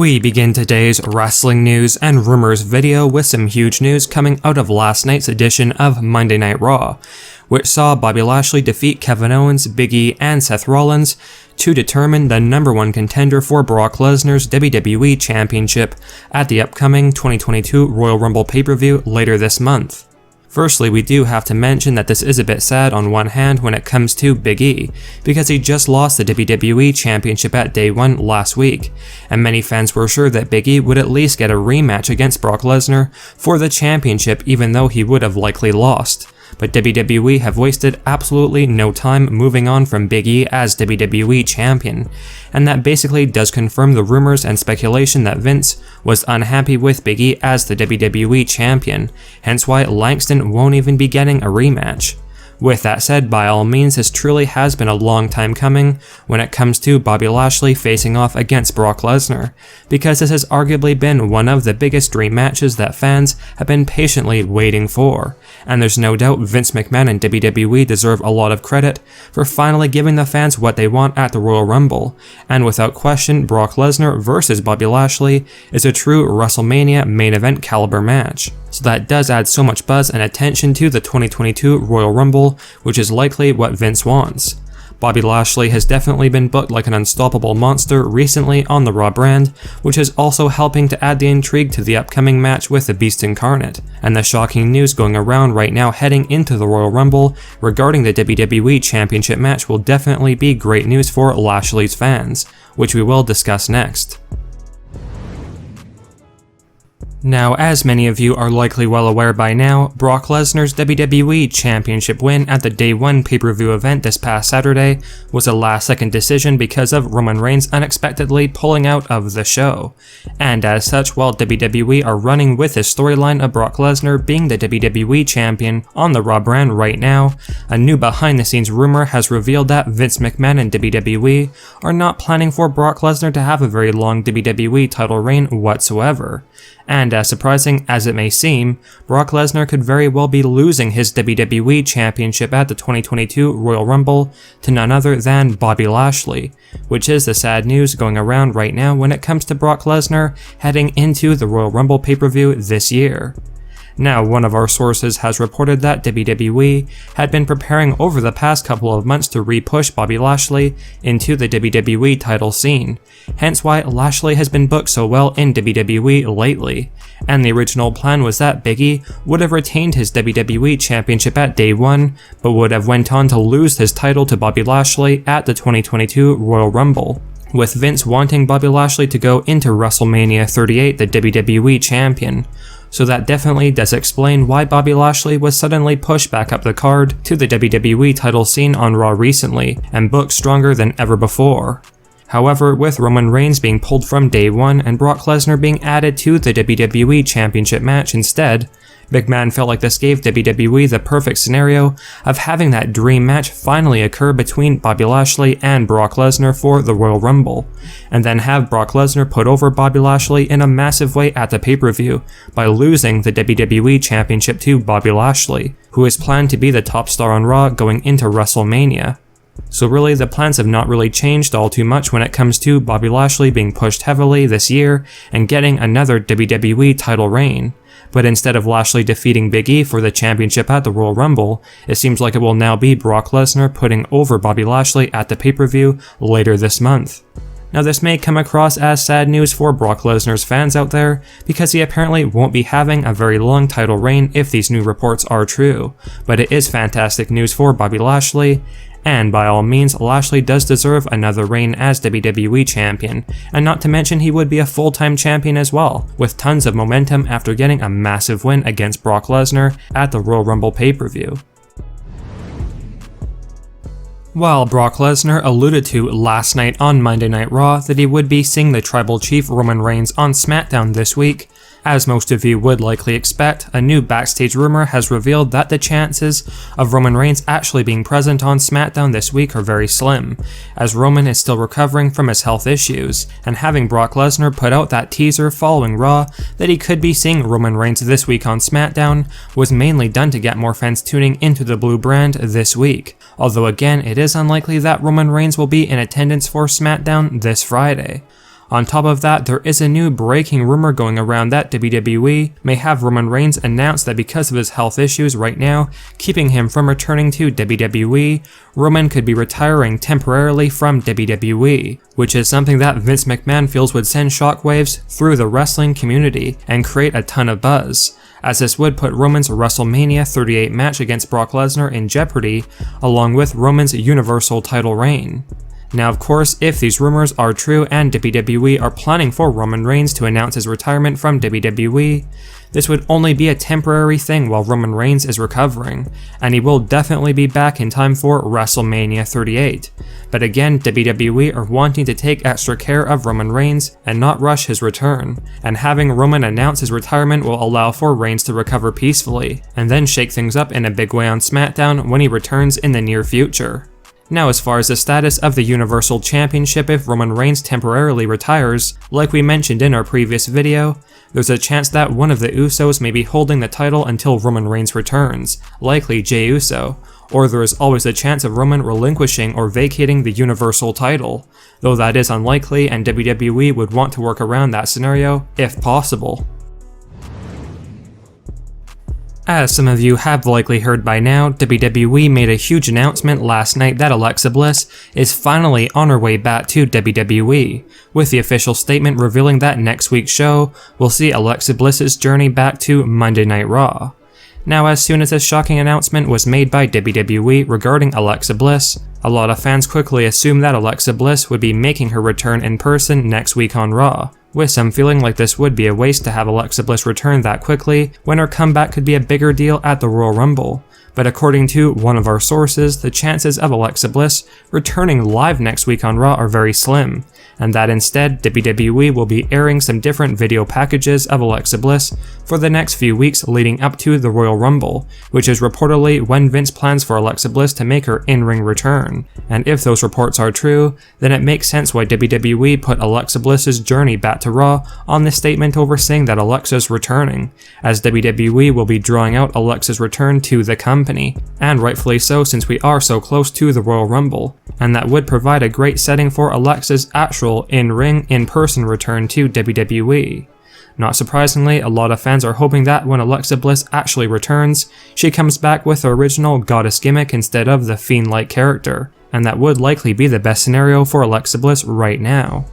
We begin today's wrestling news and rumors video with some huge news coming out of last night's edition of Monday Night Raw, which saw Bobby Lashley defeat Kevin Owens, Big E, and Seth Rollins to determine the #1 contender for Brock Lesnar's WWE Championship at the upcoming 2022 Royal Rumble pay-per-view later this month. Firstly, we do have to mention that this is a bit sad on one hand when it comes to Big E, because he just lost the WWE Championship at Day 1 last week, and many fans were sure that Big E would at least get a rematch against Brock Lesnar for the championship even though he would have likely lost. But WWE have wasted absolutely no time moving on from Big E as WWE Champion, and that basically does confirm the rumors and speculation that Vince was unhappy with Big E as the WWE Champion, hence why Langston won't even be getting a rematch. With that said, by all means, this truly has been a long time coming when it comes to Bobby Lashley facing off against Brock Lesnar, because this has arguably been one of the biggest dream matches that fans have been patiently waiting for, and there's no doubt Vince McMahon and WWE deserve a lot of credit for finally giving the fans what they want at the Royal Rumble, and without question, Brock Lesnar versus Bobby Lashley is a true WrestleMania main event caliber match. So that does add so much buzz and attention to the 2022 Royal Rumble, which is likely what Vince wants. Bobby Lashley has definitely been booked like an unstoppable monster recently on the Raw brand, which is also helping to add the intrigue to the upcoming match with the Beast Incarnate. And the shocking news going around right now heading into the Royal Rumble regarding the WWE Championship match will definitely be great news for Lashley's fans, which we will discuss next. Now, as many of you are likely well aware by now, Brock Lesnar's WWE Championship win at the Day 1 pay-per-view event this past Saturday was a last-second decision because of Roman Reigns unexpectedly pulling out of the show. And as such, while WWE are running with this storyline of Brock Lesnar being the WWE Champion on the Raw brand right now, a new behind-the-scenes rumor has revealed that Vince McMahon and WWE are not planning for Brock Lesnar to have a very long WWE title reign whatsoever. And as surprising as it may seem, Brock Lesnar could very well be losing his WWE Championship at the 2022 Royal Rumble to none other than Bobby Lashley, which is the sad news going around right now when it comes to Brock Lesnar heading into the Royal Rumble pay-per-view this year. Now, one of our sources has reported that WWE had been preparing over the past couple of months to re-push Bobby Lashley into the WWE title scene, hence why Lashley has been booked so well in WWE lately, and the original plan was that Big E would have retained his WWE Championship at Day 1, but would have went on to lose his title to Bobby Lashley at the 2022 Royal Rumble, with Vince wanting Bobby Lashley to go into WrestleMania 38 the WWE Champion. So that definitely does explain why Bobby Lashley was suddenly pushed back up the card to the WWE title scene on Raw recently, and booked stronger than ever before. However, with Roman Reigns being pulled from Day 1 and Brock Lesnar being added to the WWE Championship match instead, McMahon felt like this gave WWE the perfect scenario of having that dream match finally occur between Bobby Lashley and Brock Lesnar for the Royal Rumble, and then have Brock Lesnar put over Bobby Lashley in a massive way at the pay-per-view by losing the WWE Championship to Bobby Lashley, who is planned to be the top star on Raw going into WrestleMania. So really, the plans have not really changed all too much when it comes to Bobby Lashley being pushed heavily this year and getting another WWE title reign. But instead of Lashley defeating Big E for the championship at the Royal Rumble, it seems like it will now be Brock Lesnar putting over Bobby Lashley at the pay-per-view later this month. Now, this may come across as sad news for Brock Lesnar's fans out there, because he apparently won't be having a very long title reign if these new reports are true, but it is fantastic news for Bobby Lashley. And by all means, Lashley does deserve another reign as WWE Champion, and not to mention he would be a full-time champion as well, with tons of momentum after getting a massive win against Brock Lesnar at the Royal Rumble pay-per-view. While Brock Lesnar alluded to last night on Monday Night Raw that he would be seeing the Tribal Chief Roman Reigns on SmackDown this week, as most of you would likely expect, a new backstage rumor has revealed that the chances of Roman Reigns actually being present on SmackDown this week are very slim, as Roman is still recovering from his health issues, and having Brock Lesnar put out that teaser following Raw that he could be seeing Roman Reigns this week on SmackDown was mainly done to get more fans tuning into the blue brand this week, although again it is unlikely that Roman Reigns will be in attendance for SmackDown this Friday. On top of that, there is a new breaking rumor going around that WWE may have Roman Reigns announce that because of his health issues right now, keeping him from returning to WWE, Roman could be retiring temporarily from WWE, which is something that Vince McMahon feels would send shockwaves through the wrestling community and create a ton of buzz, as this would put Roman's WrestleMania 38 match against Brock Lesnar in jeopardy, along with Roman's Universal title reign. Now of course, if these rumors are true and WWE are planning for Roman Reigns to announce his retirement from WWE, this would only be a temporary thing while Roman Reigns is recovering, and he will definitely be back in time for WrestleMania 38. But again, WWE are wanting to take extra care of Roman Reigns and not rush his return, and having Roman announce his retirement will allow for Reigns to recover peacefully, and then shake things up in a big way on SmackDown when he returns in the near future. Now as far as the status of the Universal Championship if Roman Reigns temporarily retires, like we mentioned in our previous video, there's a chance that one of the Usos may be holding the title until Roman Reigns returns, likely Jey Uso, or there is always a chance of Roman relinquishing or vacating the Universal title, though that is unlikely and WWE would want to work around that scenario if possible. As some of you have likely heard by now, WWE made a huge announcement last night that Alexa Bliss is finally on her way back to WWE, with the official statement revealing that next week's show will see Alexa Bliss's journey back to Monday Night Raw. Now, as soon as this shocking announcement was made by WWE regarding Alexa Bliss, a lot of fans quickly assumed that Alexa Bliss would be making her return in person next week on Raw, with some feeling like this would be a waste to have Alexa Bliss return that quickly when her comeback could be a bigger deal at the Royal Rumble. But according to one of our sources, the chances of Alexa Bliss returning live next week on Raw are very slim, and that instead WWE will be airing some different video packages of Alexa Bliss for the next few weeks leading up to the Royal Rumble, which is reportedly when Vince plans for Alexa Bliss to make her in-ring return. And if those reports are true, then it makes sense why WWE put Alexa Bliss's journey back to Raw on the statement over saying that Alexa's returning, as WWE will be drawing out Alexa's return to the company, and rightfully so since we are so close to the Royal Rumble, and that would provide a great setting for Alexa's actual in-ring, in-person return to WWE. Not surprisingly, a lot of fans are hoping that when Alexa Bliss actually returns, she comes back with the original goddess gimmick instead of the Fiend-like character, and that would likely be the best scenario for Alexa Bliss right now.